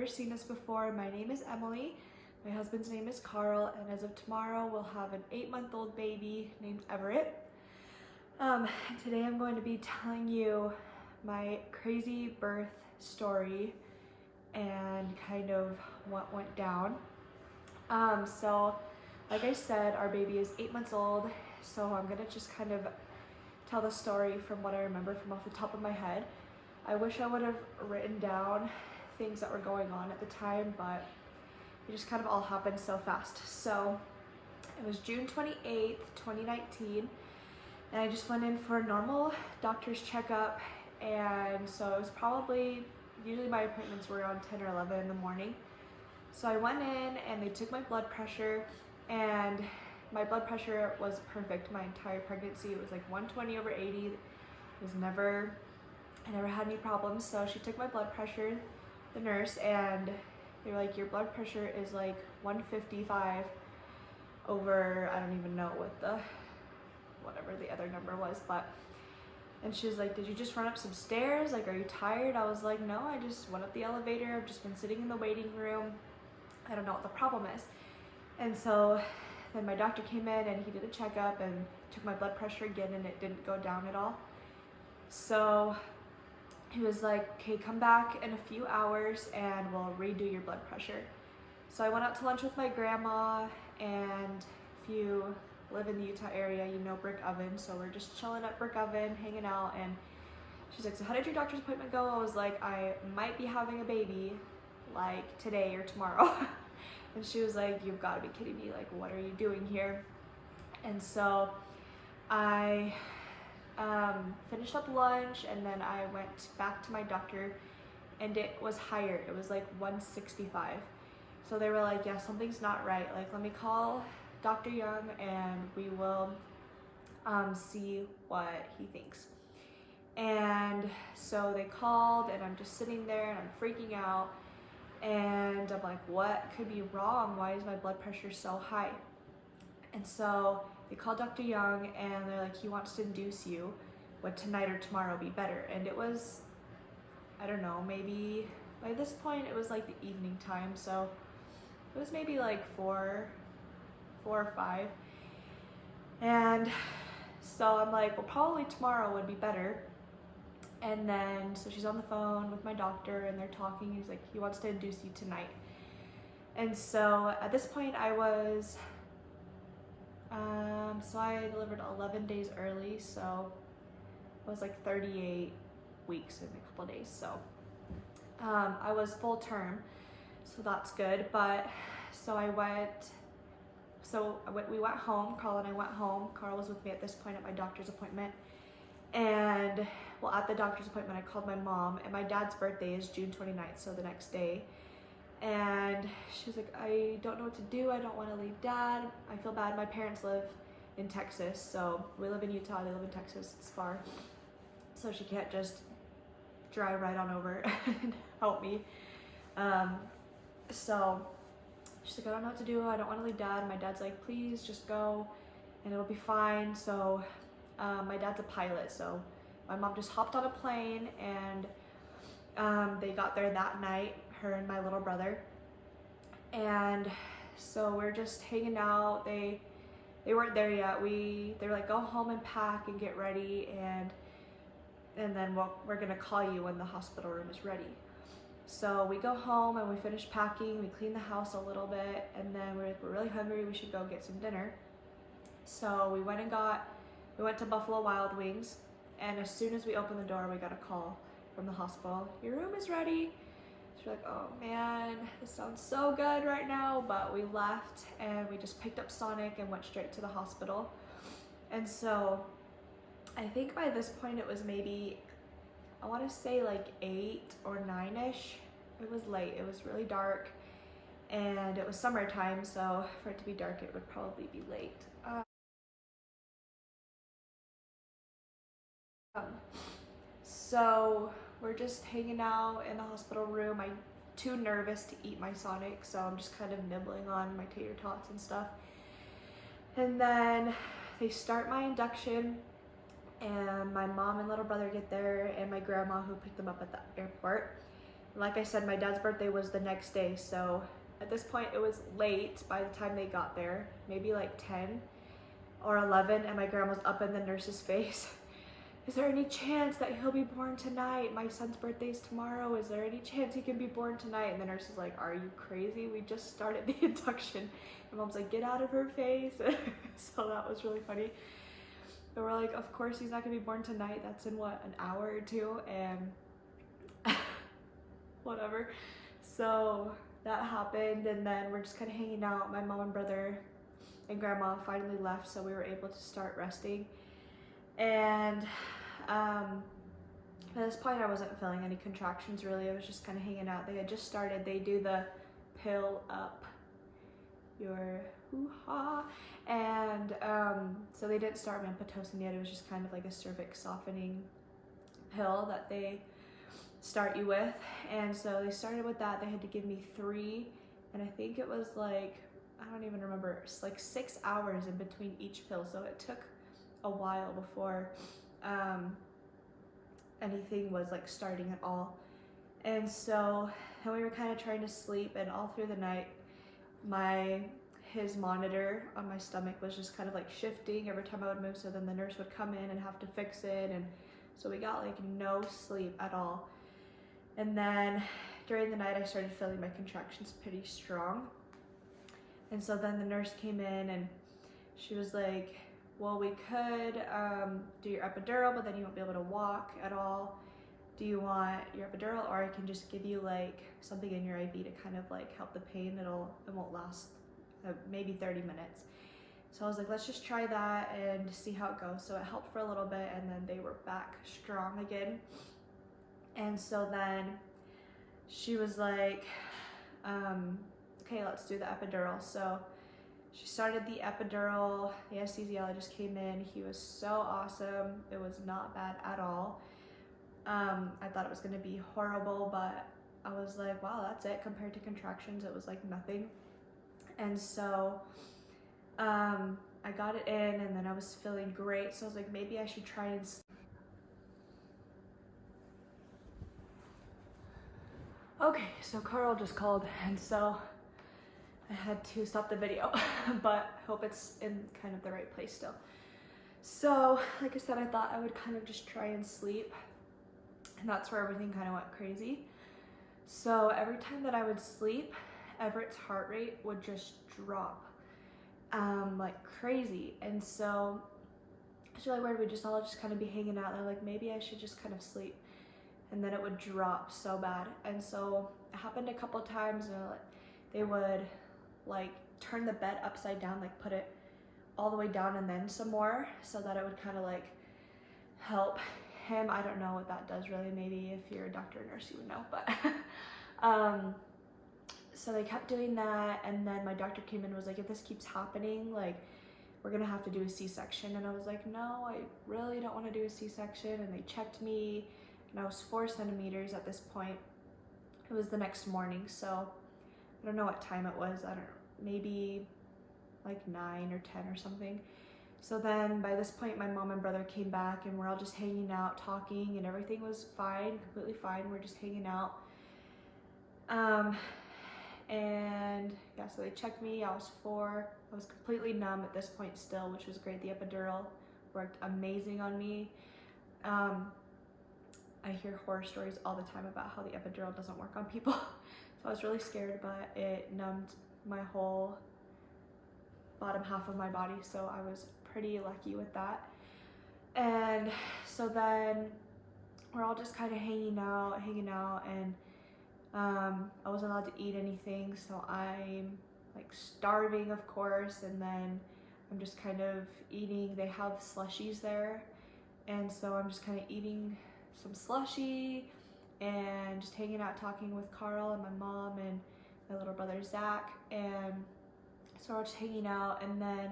never seen us before, my name is Emily. My husband's name is Carl, and as of tomorrow, we'll have an 8-month-old baby named Everett. Today I'm going to be telling you my crazy birth story and kind of what went down. So like I said, our baby is 8 months old, so I'm gonna just kind of tell the story from what I remember from off the top of my head. I wish I would have written down things that were going on at the time, but it just kind of all happened so fast. So it was June 28th, 2019, and I just went in for a normal doctor's checkup. And so it was probably, usually my appointments were around 10 or 11 in the morning. So I went in and they took my blood pressure, and my blood pressure was perfect my entire pregnancy. It was like 120 over 80. I never had any problems. So she took my blood pressure, the nurse, and they were like, your blood pressure is like 155 over, I don't even know what whatever the other number was, and she was like, did you just run up some stairs? Like, are you tired? I was like, no, I just went up the elevator. I've just been sitting in the waiting room. I don't know what the problem is. And so then my doctor came in and he did a checkup and took my blood pressure again, and it didn't go down at all. So he was like, okay, come back in a few hours and we'll redo your blood pressure. So I went out to lunch with my grandma, and if you live in the Utah area, you know Brick Oven. So we're just chilling at Brick Oven, hanging out, and she's like, so how did your doctor's appointment go? I was like, I might be having a baby like today or tomorrow. And she was like, you've got to be kidding me. Like, what are you doing here? And so I finished up lunch, and then I went back to my doctor, and it was higher. It was like 165. So they were like, yeah, something's not right. Like, let me call Dr. Young and we will see what he thinks. And so they called, and I'm just sitting there and I'm freaking out, and I'm like, what could be wrong? Why is my blood pressure so high? And so they called Dr. Young, and they're like, he wants to induce you. Would tonight or tomorrow be better? And it was, I don't know, maybe by this point it was like the evening time, so it was maybe like 4 or 5. And so I'm like, well, probably tomorrow would be better. And then so she's on the phone with my doctor, and they're talking. He's like, he wants to induce you tonight. And so at this point I was so I delivered 11 days early, so it was like 38 weeks in a couple days. So I was full term, so that's good. But so we went home. Carl and I went home. Carl was with me at this point at my doctor's appointment. And well, at the doctor's appointment, I called my mom, and my dad's birthday is June 29th, so the next day. And she's like, I don't know what to do. I don't want to leave Dad. I feel bad. My parents live in Texas, so we live in Utah. They live in Texas. It's far. So she can't just drive right on over and help me. So she's like, I don't know what to do. I don't want to leave Dad. And my dad's like, please just go and it'll be fine. So my dad's a pilot, so my mom just hopped on a plane, and they got there that night, her and my little brother. And so we're just hanging out. They weren't there yet. They were like, go home and pack and get ready, and then we're gonna call you when the hospital room is ready. So we go home and we finish packing, we clean the house a little bit, and then we're really hungry, we should go get some dinner. So we went to Buffalo Wild Wings, and as soon as we opened the door, we got a call from the hospital. Your room is ready. She's like, oh man, this sounds so good right now. But we left and we just picked up Sonic and went straight to the hospital. And so I think by this point it was maybe, I want to say like 8 or 9-ish. It was late. It was really dark, and it was summertime, so for it to be dark, it would probably be late. So we're just hanging out in the hospital room. I'm too nervous to eat my Sonic, so I'm just kind of nibbling on my tater tots and stuff. And then they start my induction, and my mom and little brother get there, and my grandma who picked them up at the airport. Like I said, my dad's birthday was the next day, so at this point it was late by the time they got there, maybe like 10 or 11, and my grandma's up in the nurse's face. Is there any chance that he'll be born tonight? My son's birthday's tomorrow. Is there any chance he can be born tonight? And the nurse is like, are you crazy? We just started the induction. And mom's like, get out of her face. So that was really funny. But we're like, of course he's not gonna be born tonight. That's in what, an hour or two? And whatever. So that happened, and then we're just kind of hanging out. My mom and brother and grandma finally left, so we were able to start resting. And at this point I wasn't feeling any contractions really. I was just kind of hanging out. They had just started. They do the pill up your hoo-ha, and so they didn't start Pitocin yet. It was just kind of like a cervix softening pill that they start you with. And so they started with that. They had to give me 3, and I think it was like, I don't even remember, it's like 6 hours in between each pill. So it took a while before anything was like starting at all. And so then we were kind of trying to sleep, and all through the night his monitor on my stomach was just kind of like shifting every time I would move. So then the nurse would come in and have to fix it, and so we got like no sleep at all. And then during the night I started feeling my contractions pretty strong. And so then the nurse came in and she was like, well, we could do your epidural, but then you won't be able to walk at all. Do you want your epidural, or I can just give you like something in your IV to kind of like help the pain? It won't last maybe 30 minutes. So I was like, let's just try that and see how it goes. So it helped for a little bit, and then they were back strong again. And so then she was like, okay, let's do the epidural. So she started the epidural. The anesthesiologist came in. He was so awesome. It was not bad at all. I thought it was gonna be horrible, but I was like, wow, that's it. Compared to contractions, it was like nothing. And so I got it in, and then I was feeling great. So I was like, maybe I should try and okay, so Carl just called, and so I had to stop the video, but I hope it's in kind of the right place still. So, like I said, I thought I would kind of just try and sleep, and that's where everything kind of went crazy. So every time that I would sleep, Everett's heart rate would just drop like crazy. And so she's like, where we just all just kind of be hanging out. They're like, maybe I should just kind of sleep. And then it would drop so bad. And so it happened a couple times, and they would like turn the bed upside down, like put it all the way down and then some more, so that it would kind of like help him. I don't know what that does really. Maybe if you're a doctor or nurse you would know, but so they kept doing that. And then my doctor came in and was like, if this keeps happening, like we're gonna have to do a C-section. And I was like, no, I really don't want to do a C-section. And they checked me, and I was 4 centimeters at this point. It was the next morning, so I don't know what time it was. I don't know, maybe like 9 or 10 or something. So then by this point, my mom and brother came back, and we're all just hanging out, talking, and everything was fine, completely fine. We're just hanging out. And yeah, so they checked me. I was 4. I was completely numb at this point still, which was great. The epidural worked amazing on me. I hear horror stories all the time about how the epidural doesn't work on people. So I was really scared, but it numbed my whole bottom half of my body. So I was pretty lucky with that. And so then we're all just kind of hanging out, and I wasn't allowed to eat anything. So I'm like starving, of course. And then I'm just kind of eating. They have slushies there. And so I'm just kind of eating some slushy and just hanging out, talking with Carl and my mom and my little brother Zach. And so we're just hanging out, and then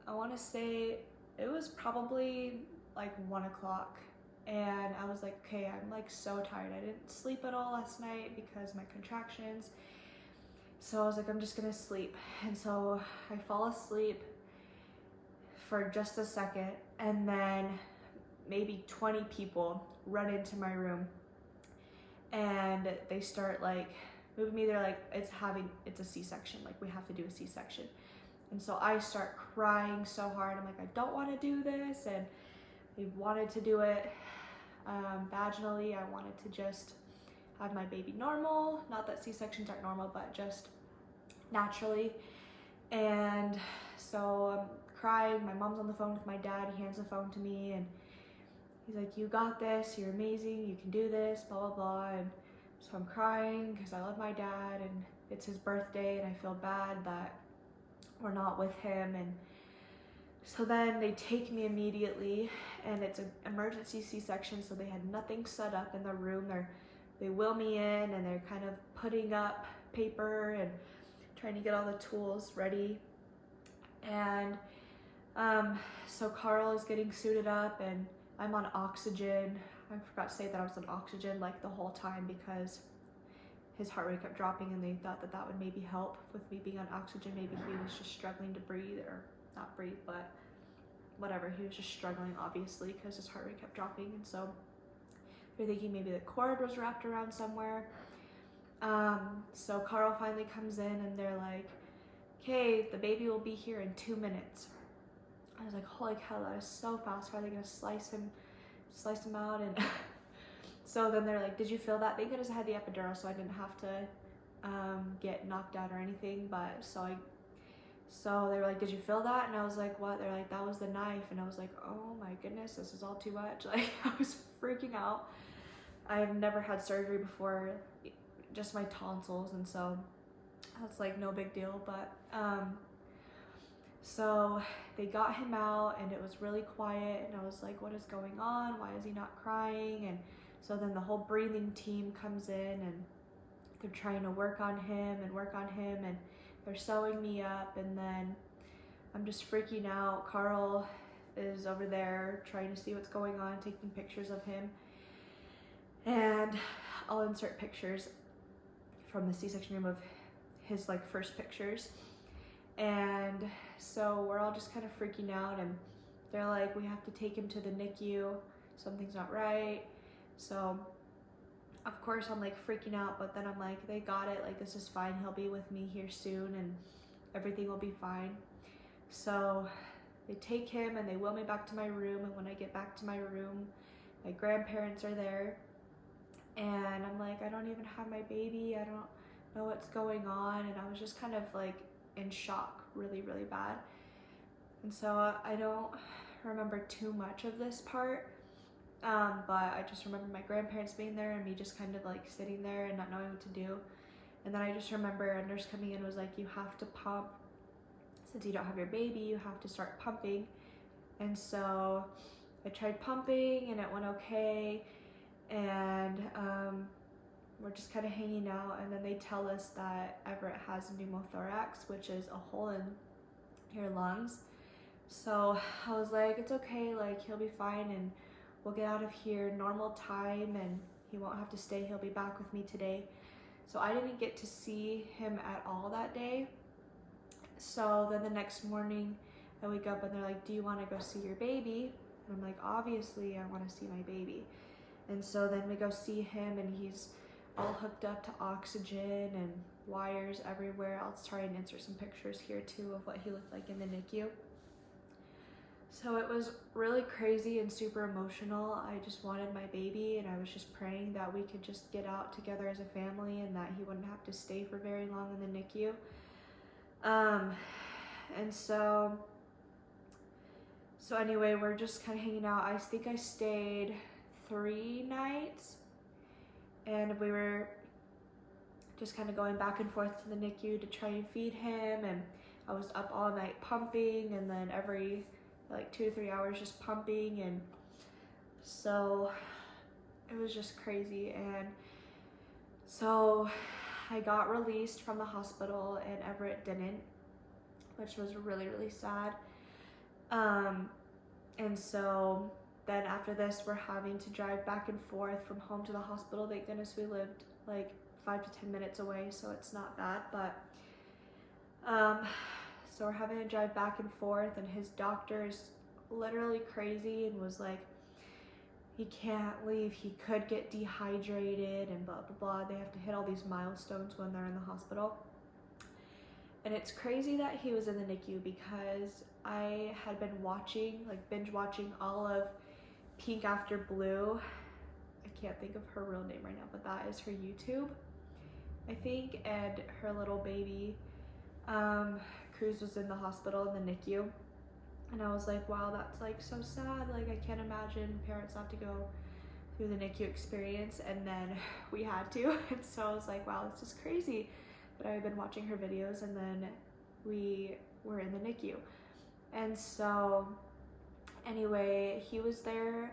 I want to say it was probably like 1 o'clock, and I was like, okay, I'm like so tired. I didn't sleep at all last night because of my contractions. So I was like, I'm just gonna sleep. And so I fall asleep for just a second, and then maybe 20 people run into my room, and they start like moving me. They're like, it's a C-section, like we have to do a C-section. And so I start crying so hard. I'm like, I don't want to do this. And we wanted to do it vaginally. I wanted to just have my baby normal. Not that C-sections aren't normal, but just naturally. And so I'm crying. My mom's on the phone with my dad. He hands the phone to me and he's like, you got this. You're amazing. You can do this, blah, blah, blah. And so I'm crying because I love my dad and it's his birthday and I feel bad that we're not with him. And so then they take me immediately, and it's an emergency C-section, so they had nothing set up in the room. They wheel me in and they're kind of putting up paper and trying to get all the tools ready. And so Carl is getting suited up and I'm on oxygen. I forgot to say that I was on oxygen like the whole time because his heart rate kept dropping, and they thought that would maybe help with me being on oxygen. Maybe he was just struggling to breathe, or not breathe, but whatever. He was just struggling, obviously, because his heart rate kept dropping. And so they're thinking maybe the cord was wrapped around somewhere. So Carl finally comes in and they're like, okay, the baby will be here in 2 minutes. I was like, holy cow, that is so fast. How are they gonna slice him out? And so then they're like, did you feel that? Thank goodness I had the epidural, so I didn't have to get knocked out or anything. But so they were like, did you feel that? And I was like, what? They're like, that was the knife. And I was like, oh my goodness, this is all too much. Like, I was freaking out. I've never had surgery before, just my tonsils, and so that's like no big deal. But so they got him out and it was really quiet, and I was like, what is going on? Why is he not crying? And so then the whole breathing team comes in and they're trying to work on him and they're sewing me up, and then I'm just freaking out. Carl is over there trying to see what's going on, taking pictures of him, and I'll insert pictures from the C-section room of his like first pictures. And so we're all just kind of freaking out, and they're like, we have to take him to the NICU, something's not right. So of course I'm like freaking out, but then I'm like, they got it, like this is fine, he'll be with me here soon and everything will be fine. So they take him and they wheel me back to my room, and when I get back to my room, my grandparents are there, and I'm like, I don't even have my baby, I don't know what's going on. And I was just kind of like in shock, really, really bad. And so I don't remember too much of this part, but I just remember my grandparents being there and me just kind of like sitting there and not knowing what to do. And then I just remember a nurse coming in and was like, you have to pump. Since you don't have your baby, you have to start pumping. And so I tried pumping and it went okay. And we're just kind of hanging out, and then they tell us that Everett has a pneumothorax, which is a hole in your lungs. So I was like, it's okay, like he'll be fine and we'll get out of here normal time and he won't have to stay, he'll be back with me today. So I didn't get to see him at all that day. So then the next morning I wake up and they're like, do you want to go see your baby? And I'm like, obviously I want to see my baby. And so then we go see him, and he's all hooked up to oxygen and wires everywhere. I'll try and insert some pictures here too of what he looked like in the NICU. So it was really crazy and super emotional. I just wanted my baby, and I was just praying that we could just get out together as a family and that he wouldn't have to stay for very long in the NICU. And so anyway, we're just kind of hanging out. I think I stayed 3 nights, and we were just kind of going back and forth to the NICU to try and feed him, and I was up all night pumping, and then every like 2 to 3 hours just pumping, and so it was just crazy. And so I got released from the hospital and Everett didn't, which was really, really sad. And so then after this, we're having to drive back and forth from home to the hospital. Thank goodness we lived like 5 to 10 minutes away, so it's not bad. But so we're having to drive back and forth, and his doctor is literally crazy and was like, he can't leave, he could get dehydrated and blah, blah, blah. They have to hit all these milestones when they're in the hospital. And it's crazy that he was in the NICU because I had been watching, like binge watching all of Pink After Blue. I can't think of her real name right now, but that is her YouTube, I think. And her little baby, Cruz, was in the hospital in the NICU. And I was like, wow, that's like so sad. Like, I can't imagine parents have to go through the NICU experience. And then we had to. And so I was like, wow, this is crazy. But I've been watching her videos, and then we were in the NICU. And so anyway, he was there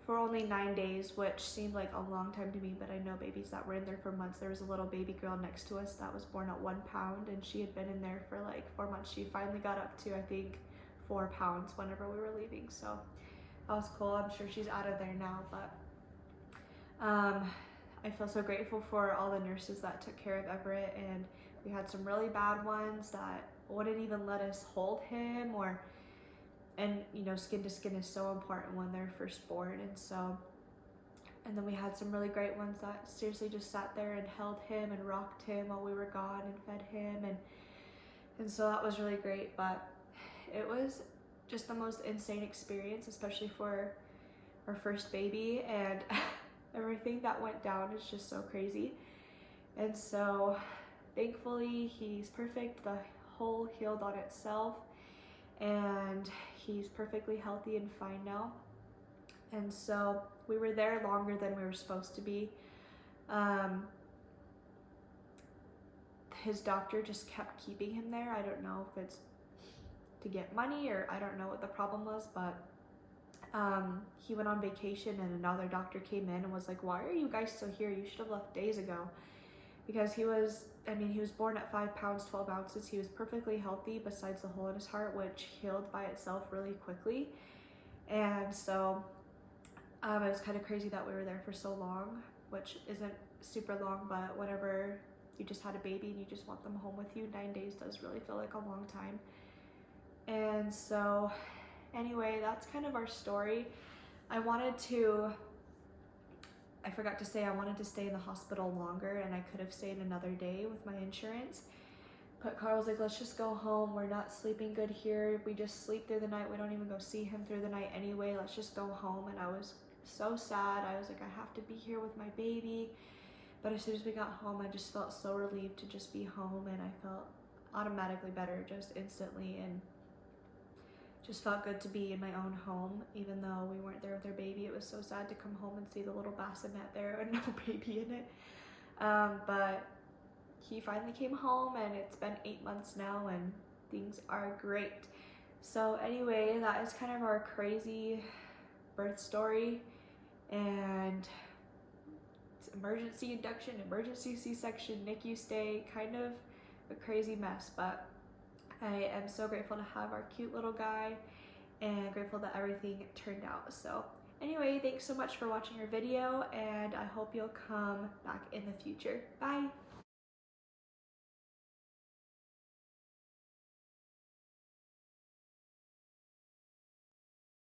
for only 9 days, which seemed like a long time to me, but I know babies that were in there for months. There was a little baby girl next to us that was born at 1 pound, and she had been in there for like 4 months. She finally got up to, I think, 4 pounds whenever we were leaving. So that was cool. I'm sure she's out of there now, but I feel so grateful for all the nurses that took care of Everett. And we had some really bad ones that wouldn't even let us hold him, and you know, skin to skin is so important when they're first born. And then we had some really great ones that seriously just sat there and held him and rocked him while we were gone and fed him, and so that was really great. But it was just the most insane experience, especially for our first baby, and everything that went down is just so crazy. And so thankfully he's perfect. The hole healed on itself, and he's perfectly healthy and fine now. And so we were there longer than we were supposed to be. His doctor just kept keeping him there. I don't know if it's to get money, or I don't know what the problem was, but he went on vacation, and another doctor came in and was like, why are you guys still here? You should have left days ago. Because he was born at 5 pounds, 12 ounces. He was perfectly healthy besides the hole in his heart, which healed by itself really quickly. And so it was kind of crazy that we were there for so long, which isn't super long, but whenever you just had a baby and you just want them home with you, 9 days does really feel like a long time. And so anyway, that's kind of our story. I forgot to say I wanted to stay in the hospital longer, and I could have stayed another day with my insurance. But Carl was like, let's just go home. We're not sleeping good here. We just sleep through the night. We don't even go see him through the night anyway. Let's just go home. And I was so sad. I was like, I have to be here with my baby. But as soon as we got home, I just felt so relieved to just be home, and I felt automatically better just instantly, and just felt good to be in my own home. Even though we weren't there with our baby, it was so sad to come home and see the little bassinet there and no baby in it. But he finally came home, and it's been 8 months now, and things are great. So anyway, that is kind of our crazy birth story, and it's emergency induction, emergency C-section, NICU stay, kind of a crazy mess. But I am so grateful to have our cute little guy, and grateful that everything turned out. So anyway, thanks so much for watching our video, and I hope you'll come back in the future. Bye!